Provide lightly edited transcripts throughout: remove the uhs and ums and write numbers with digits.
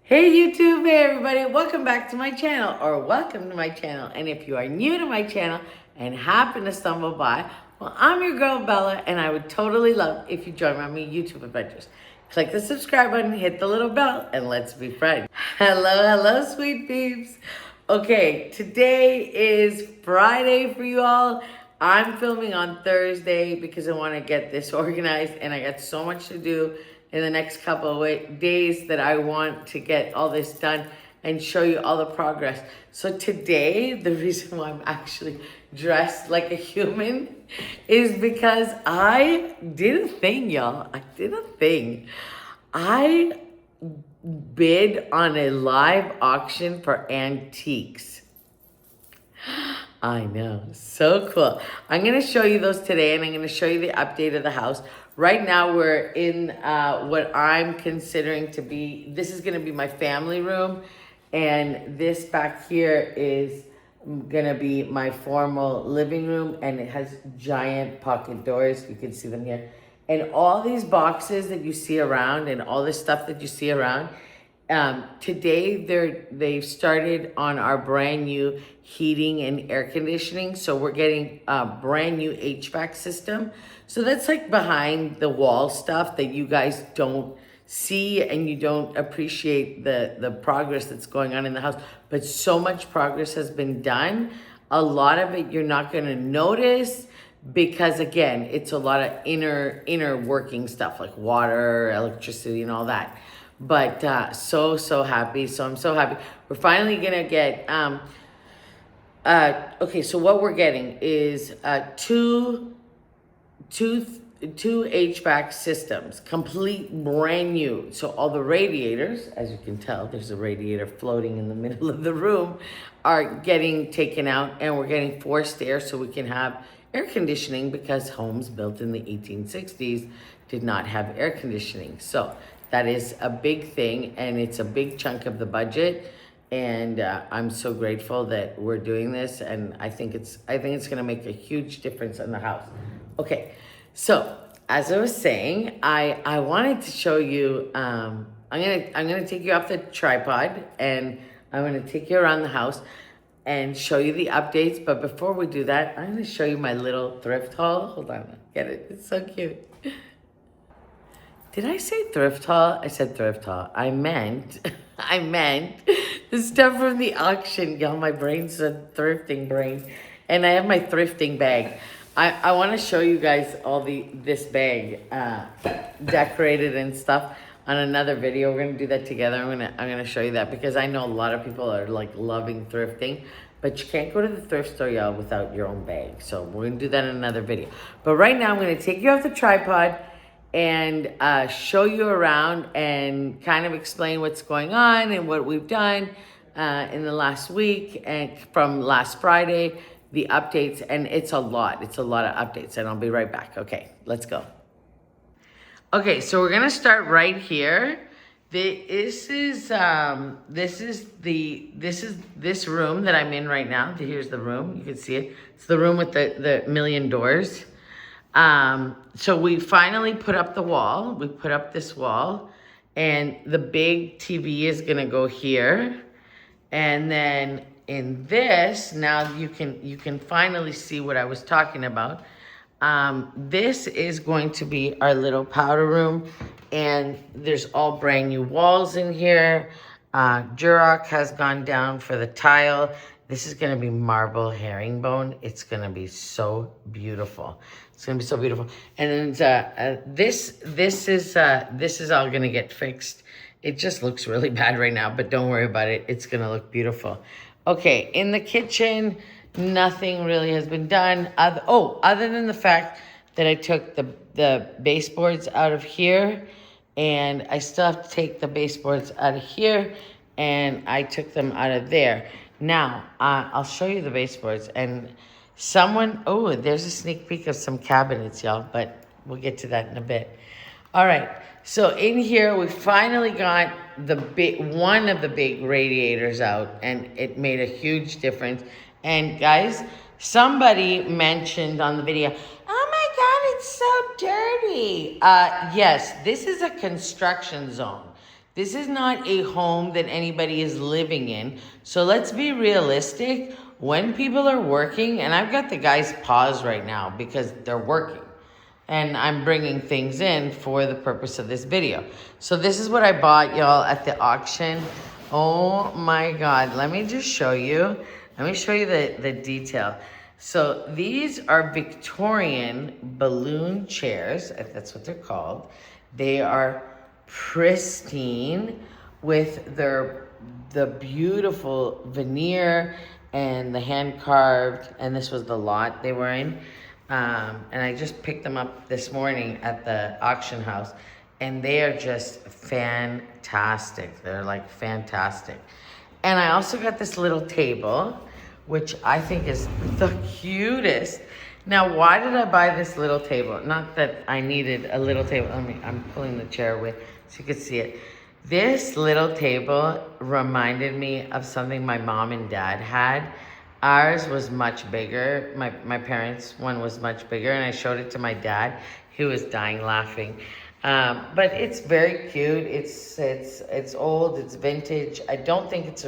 Hey YouTube, hey everybody, welcome back to my channel, or welcome to my channel. And if you are new to my channel and happen to stumble by, well, I'm your girl Bella, and I would totally love if you join my YouTube adventures. Click the subscribe button, hit the little bell, and let's be friends. Hello, sweet peeps. Okay, today is Friday for you all. I'm filming on Thursday because I want to get this organized, and I got so much to do in the next couple of days that I want to get all this done and show you all the progress. So today, the reason why I'm actually dressed like a human is because I did a thing, y'all. I did a thing. I bid on a live auction for antiques. I know, so cool. I'm gonna show you those today, and I'm gonna show you the update of the house. Right now we're in what I'm considering to be, this is gonna be my family room, and this back here is gonna be my formal living room, and it has giant pocket doors. You can see them here. And all these boxes that you see around and all this stuff that you see around, today they've started on our brand new heating and air conditioning. So we're getting a brand new HVAC system. So that's like behind the wall stuff that you guys don't see, and you don't appreciate the progress that's going on in the house. But so much progress has been done. A lot of it you're not gonna notice, because again, it's a lot of inner working stuff like water, electricity, and all that. But so happy. So I'm so happy. We're finally gonna get okay, so what we're getting is two HVAC systems, complete brand new. So all the radiators, as you can tell, there's a radiator floating in the middle of the room, are getting taken out, and we're getting forced air so we can have air conditioning, because homes built in the 1860s did not have air conditioning. So that is a big thing, and it's a big chunk of the budget. And I'm so grateful that we're doing this, and I think it's gonna make a huge difference in the house. Okay, so as I was saying, I wanted to show you. I'm gonna take you off the tripod, and I'm gonna take you around the house and show you the updates. But before we do that, I'm gonna show you my little thrift haul. Hold on, get it? It's so cute. Did I say thrift haul? I said thrift haul. I meant the stuff from the auction. Y'all, my brain's a thrifting brain. And I have my thrifting bag. I want to show you guys all this bag decorated and stuff on another video. We're gonna do that together. I'm gonna show you that, because I know a lot of people are like loving thrifting, but you can't go to the thrift store, y'all, without your own bag. So we're gonna do that in another video. But right now I'm gonna take you off the tripod and show you around and kind of explain what's going on and what we've done in the last week, and from last Friday, the updates. And it's a lot of updates, and I'll be right back. Okay, let's go. Okay, so we're gonna start right here. This is this room that I'm in right now. Here's the room. You can see it. It's the room with the million doors. So we finally put up the wall. We put up this wall, and the big TV is gonna go here. And then in this, now you can finally see what I was talking about. This is going to be our little powder room, and there's all brand new walls in here. Durock has gone down for the tile. This is gonna be marble herringbone. It's gonna be so beautiful. It's gonna be so beautiful. And then this is all gonna get fixed. It just looks really bad right now, but don't worry about it. It's gonna look beautiful. Okay, in the kitchen, nothing really has been done. Other than the fact that I took the baseboards out of here, and I still have to take the baseboards out of here, and I took them out of there. Now, I'll show you the baseboards, and there's a sneak peek of some cabinets, y'all, but we'll get to that in a bit. All right, so in here, we finally got one of the big radiators out, and it made a huge difference. And guys, somebody mentioned on the video, oh my God, it's so dirty. Yes, this is a construction zone. This is not a home that anybody is living in. So let's be realistic. When people are working, and I've got the guys paused right now because they're working, and I'm bringing things in for the purpose of this video. So this is what I bought, y'all, at the auction. Oh my God, let me just show you. Let me show you the detail. So these are Victorian balloon chairs, that's what they're called. They are pristine with the beautiful veneer and the hand carved, and this was the lot they were in. And I just picked them up this morning at the auction house, and they are just fantastic. They're like fantastic. And I also got this little table, which I think is the cutest. Now, why did I buy this little table? Not that I needed a little table. I'm pulling the chair away so you can see it. This little table reminded me of something my mom and dad had. Ours was much bigger. My parents' one was much bigger, and I showed it to my dad. He was dying laughing. But it's very cute. It's old. It's vintage. I don't think it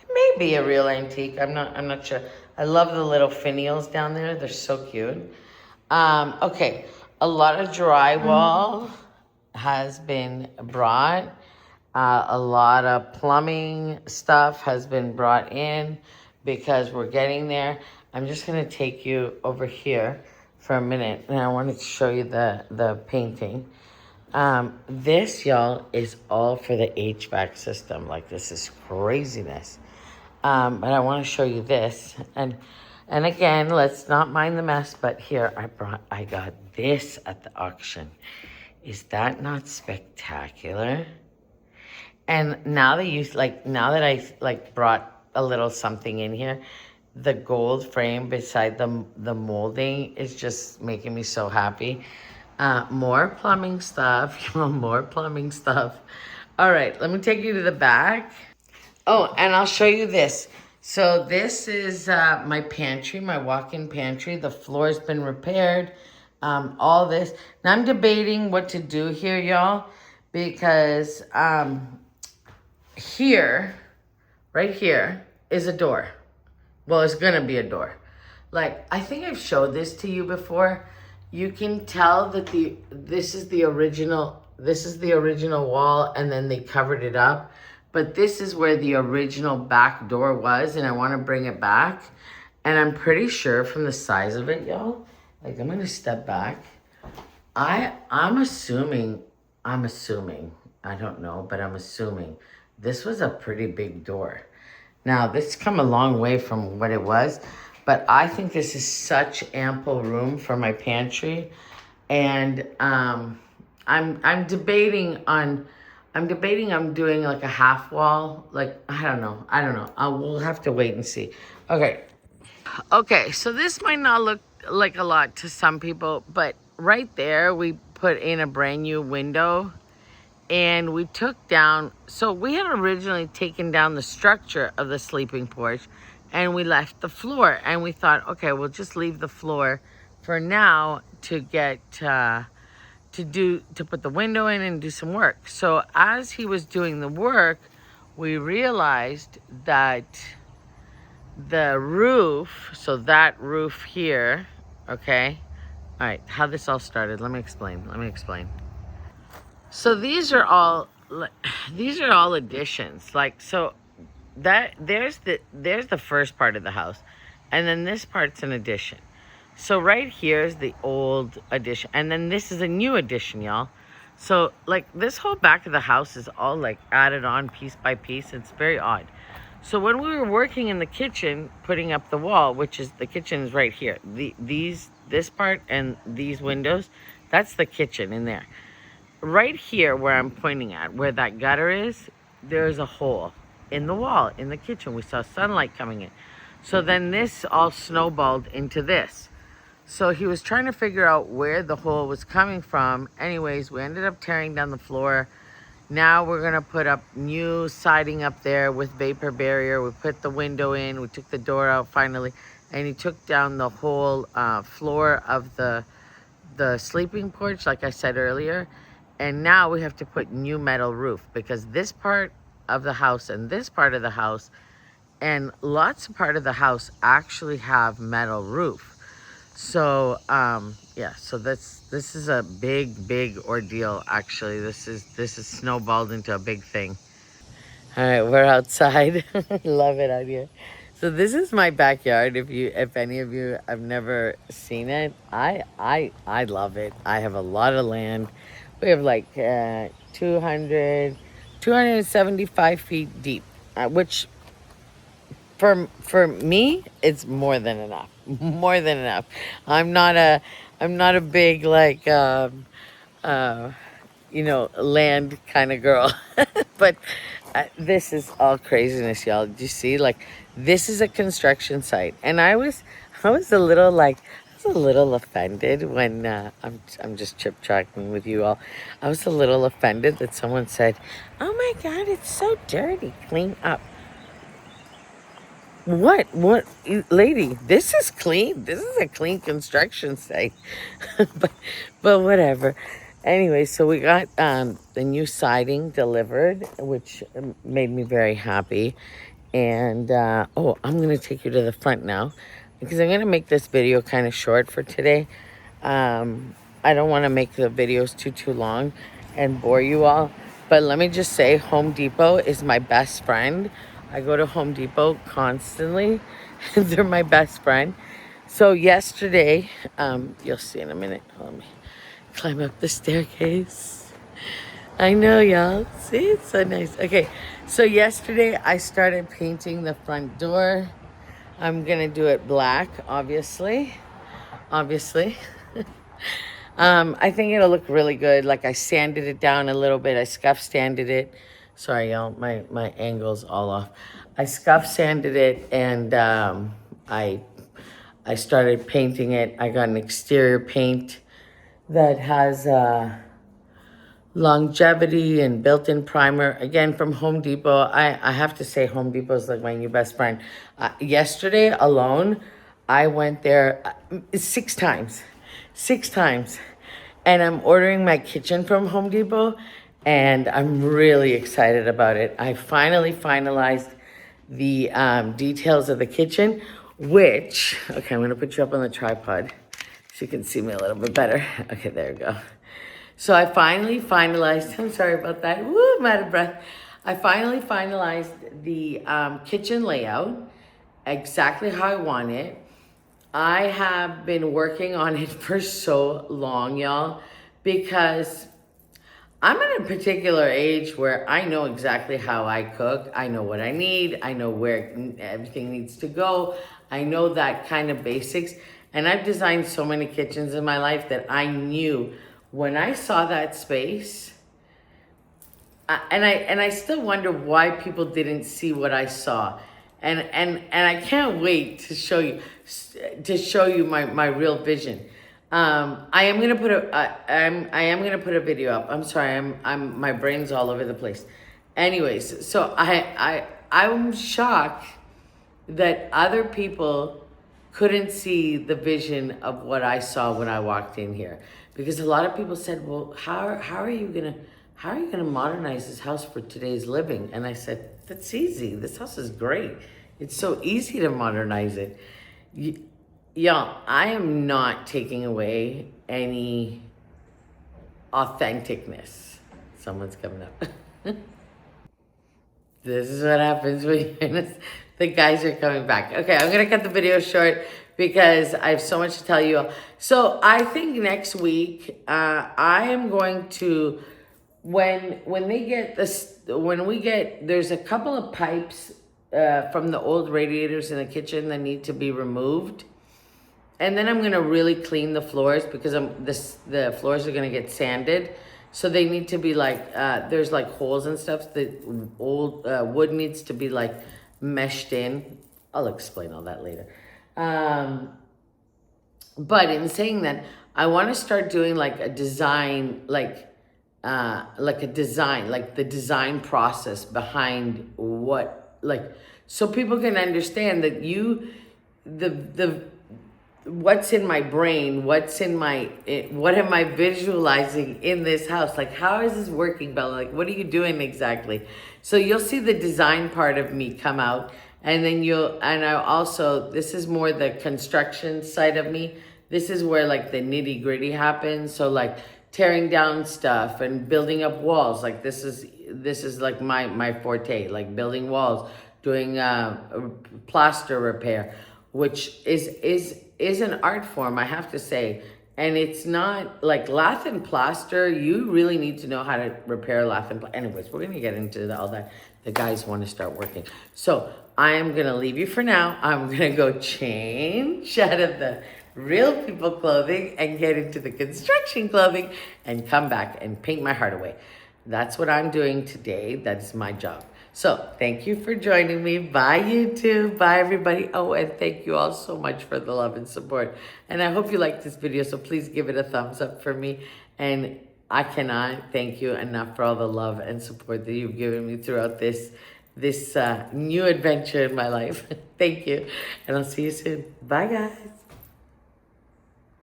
may be a real antique. I'm not sure. I love the little finials down there. They're so cute. Okay, a lot of drywall has been brought. A lot of plumbing stuff has been brought in because we're getting there. I'm just gonna take you over here for a minute, and I wanted to show you the painting. This, y'all, is all for the HVAC system. Like, this is craziness. But I want to show you this, and again, let's not mind the mess. But here, I got this at the auction. Is that not spectacular? And now that I brought a little something in here, the gold frame beside the molding is just making me so happy. More plumbing stuff, more plumbing stuff. All right, let me take you to the back. Oh, and I'll show you this. So this is my pantry, my walk-in pantry. The floor's been repaired, all this. Now I'm debating what to do here, y'all, because right here is a door. Well, it's gonna be a door. Like, I think I've showed this to you before. You can tell that this is the original wall, and then they covered it up. But this is where the original back door was, and I want to bring it back. And I'm pretty sure from the size of it, y'all, like, I'm gonna step back. I'm assuming, I don't know, but I'm assuming this was a pretty big door. Now, this has come a long way from what it was, but I think this is such ample room for my pantry. And I'm debating on doing like a half wall. Like, I don't know. We'll have to wait and see. Okay, so this might not look like a lot to some people, but right there we put in a brand new window. And we took down, so we had originally taken down the structure of the sleeping porch, and we left the floor. And we thought, okay, we'll just leave the floor for now to get to put the window in and do some work. So as he was doing the work, we realized that the roof, so that roof here, okay, all right, how this all started, let me explain. So these are all additions. Like, so that there's the first part of the house, and then this part's an addition. So right here is the old addition, and then this is a new addition, y'all. So like this whole back of the house is all like added on piece by piece. It's very odd. So when we were working in the kitchen, putting up the wall, which is the kitchen is right here. This part and these windows, that's the kitchen in there. Right here where I'm pointing at, where that gutter is, there's a hole in the wall in the kitchen. We saw sunlight coming in. So then this all snowballed into this. So he was trying to figure out where the hole was coming from. Anyways, we ended up tearing down the floor. Now we're gonna put up new siding up there with vapor barrier. We put the window in, we took the door out finally, and he took down the whole floor of the sleeping porch, like I said earlier. And now we have to put new metal roof because this part of the house and this part of the house and lots of part of the house actually have metal roof. So yeah, so this is a big ordeal actually. This is snowballed into a big thing. All right, we're outside. Love it out here. So this is my backyard. If any of you have never seen it, I love it. I have a lot of land. We have like 275 feet deep, which for me, it's more than enough. More than enough. I'm not a big like uh, land kind of girl. But this is all craziness, y'all. Do you see? Like, this is a construction site, and I was a little like, I was a little offended when I'm just chip tracking with you all. I was a little offended that someone said, "Oh my God, it's so dirty. Clean up." What, lady? This is clean. This is a clean construction site. but, but whatever. Anyway, so we got the new siding delivered, which made me very happy. And oh, I'm gonna take you to the front now because I'm gonna make this video kind of short for today. I don't want to make the videos too long and bore you all. But let me just say, Home Depot is my best friend. I go to Home Depot constantly. They're my best friend. So yesterday, you'll see in a minute. Let me climb up the staircase. I know, y'all. See, it's so nice. Okay, so yesterday I started painting the front door. I'm gonna do it black, obviously. Obviously. I think it'll look really good. Like I sanded it down a little bit. I scuff sanded it. Sorry, y'all, my angle's all off. I scuff sanded it and I started painting it. I got an exterior paint that has longevity and built-in primer, again from Home Depot. I have to say Home Depot is like my new best friend. Yesterday alone I went there 6 times. 6 times. And I'm ordering my kitchen from Home Depot and I'm really excited about it. I finally finalized the details of the kitchen, which, okay, I'm gonna put you up on the tripod so you can see me a little bit better. Okay, there we go. So I finally finalized, I'm sorry about that, woo, I'm out of breath. I finally finalized the kitchen layout, exactly how I want it. I have been working on it for so long, y'all, because I'm at a particular age where I know exactly how I cook. I know what I need. I know where everything needs to go. I know that kind of basics. And I've designed so many kitchens in my life that I knew when I saw that space, and I still wonder why people didn't see what I saw. And I can't wait to show you my real vision. I am gonna put I am gonna put a video up. I'm sorry, I'm my brain's all over the place. Anyways, so I'm shocked that other people couldn't see the vision of what I saw when I walked in here. Because a lot of people said, well, how are you gonna modernize this house for today's living? And I said, that's easy. This house is great. It's so easy to modernize it. Y'all, I am not taking away any authenticness. Someone's coming up. This is what happens when the guys are coming back. Okay, I'm gonna cut the video short because I have so much to tell you all. So I think next week, I am going to, when we get, there's a couple of pipes from the old radiators in the kitchen that need to be removed. And then I'm gonna really clean the floors because the floors are gonna get sanded. So they need to be like, there's like holes and stuff. The old wood needs to be like meshed in. I'll explain all that later. But in saying that, I want to start doing like a design, like the design process behind what, like, so people can understand that the what's in my brain, what am I visualizing in this house? Like, how is this working, Bella? Like, what are you doing exactly? So you'll see the design part of me come out, and then I also, this is more the construction side of me. This is where like the nitty gritty happens. So like tearing down stuff and building up walls. Like this is like my forte, like building walls, doing plaster repair, which is an art form, I have to say. And it's not like lath and plaster. You really need to know how to repair lath and plaster. Anyways, we're gonna get into all that. The guys want to start working. So I am gonna leave you for now. I'm gonna go change out of the real people clothing and get into the construction clothing and come back and paint my heart away. That's what I'm doing today. That's my job. So thank you for joining me. Bye, YouTube. Bye, everybody. Oh, and thank you all so much for the love and support. And I hope you liked this video, so please give it a thumbs up for me. And I cannot thank you enough for all the love and support that you've given me throughout this new adventure in my life. Thank you. And I'll see you soon. Bye, guys.